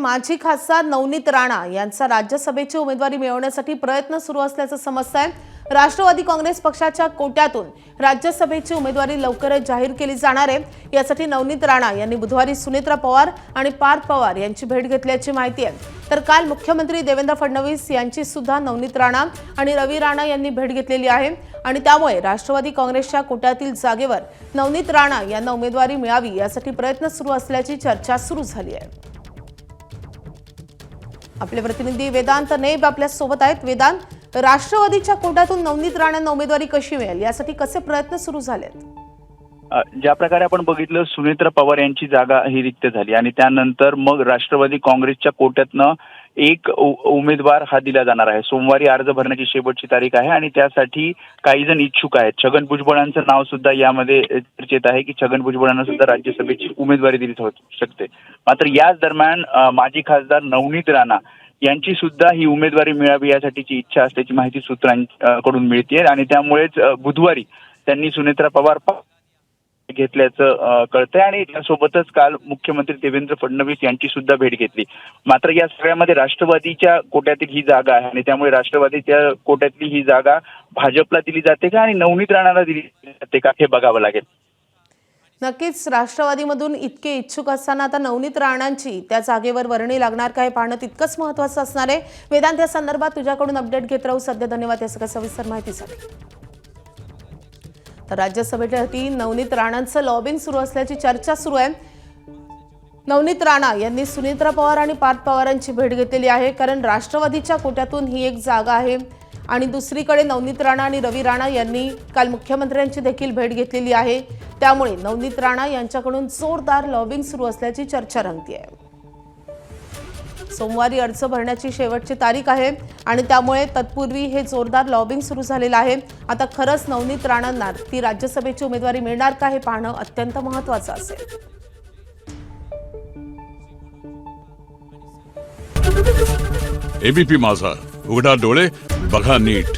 माजी खासदार नवनीत राणा यांचा राज्यसभेची उमेदवारी मिळवण्यासाठी प्रयत्न सुरू असल्याचं समजतंय। राष्ट्रवादी काँग्रेस पक्षाच्या कोट्यातून राज्यसभेची उमेदवारी लवकरच जाहीर केली जाणार आहे। यासाठी नवनीत राणा यांनी बुधवारी सुनेत्रा पवार आणि पार्थ पवार यांची भेट घेतल्याची माहिती आहे। तर काल मुख्यमंत्री देवेंद्र फडणवीस यांची सुद्धा नवनीत राणा आणि रवी राणा यांनी भेट घेतलेली आहे आणि त्यामुळे राष्ट्रवादी काँग्रेसच्या कोट्यातील जागेवर नवनीत राणा यांना उमेदवारी मिळावी यासाठी प्रयत्न सुरू असल्याची चर्चा सुरू झाली आहे। आपले प्रतिनिधी वेदांत नेब आपल्या सोबत आहेत। वेदांत, राष्ट्रवादीच्या कोट्यातून नवनीत राणांना उमेदवारी कशी मिळेल यासाठी कसे प्रयत्न सुरू झालेत? ज्या प्रकारे आपण बघितलं, सुनेत्रा पवार यांची जागा ही रिक्त झाली आणि त्यानंतर मग राष्ट्रवादी काँग्रेसच्या कोट्यातनं एक उमेदवार हा दिला जाणार आहे। सोमवारी अर्ज भरण्याची शेवटची तारीख आहे आणि त्यासाठी काही जण इच्छुक आहेत। छगन भुजबळांचं नाव सुद्धा यामध्ये चर्चेत आहे की छगन भुजबळांना सुद्धा राज्यसभेची उमेदवारी दिली जाऊ शकते। मात्र याच दरम्यान माजी खासदार नवनीत राणा यांची सुद्धा ही उमेदवारी मिळावी यासाठीची इच्छा असल्याची माहिती सूत्रांकडून मिळते आणि त्यामुळेच बुधवारी त्यांनी सुनेत्रा पवार घेतल्याचं कळतंय आणि त्यासोबतच काल मुख्यमंत्री देवेंद्र फडणवीस यांची सुद्धा भेट घेतली। मात्र या सगळ्यामध्ये राष्ट्रवादीच्या कोट्यातील ही जागा आहे आणि त्यामुळे राष्ट्रवादीच्या कोट्यातली ही जागा भाजपला दिली जाते का आणि नवनीत राणाला दिली जाते का हे बघावं लागेल। नक्कीच राष्ट्रवादीमधून इतके इच्छुक असताना आता नवनीत राणांची त्या जागेवर वर्णी लागणार का हे पाहणं तितकंच महत्त्वाचं असणार आहे। वेदांत, या संदर्भात तुझ्याकडून अपडेट घेत राहू। सध्या धन्यवाद या सगळ्या सविस्तर माहितीसाठी। तर राज्यसभेसाठी नवनीत राणांचं लॉबिंग सुरू असल्याची चर्चा सुरू आहे। नवनीत राणा यांनी सुनेत्रा पवार आणि पार्थ पवारांची भेट घेतलेली आहे, कारण राष्ट्रवादीच्या कोट्यातून ही एक जागा आहे आणि दुसरीकडे नवनीत राणा आणि रवी राणा यांनी काल मुख्यमंत्र्यांची देखील भेट घेतलेली आहे। त्यामुळे नवनीत राणा यांच्याकडून जोरदार लॉबिंग सुरू असल्याची चर्चा रंगते आहे। सोमवारी अर्ज भरण्याची शेवटची तारीख आहे आणि त्यामुळे तत्पूर्वी हे जोरदार लॉबिंग सुरू झालेलं आहे। आता खरंच नवनीत राणांना ती राज्यसभेची उमेदवारी मिळणार का हे पाहणं अत्यंत महत्त्वाचं असेल। एबीपी माझा, उघडा डोळे बघा नीट।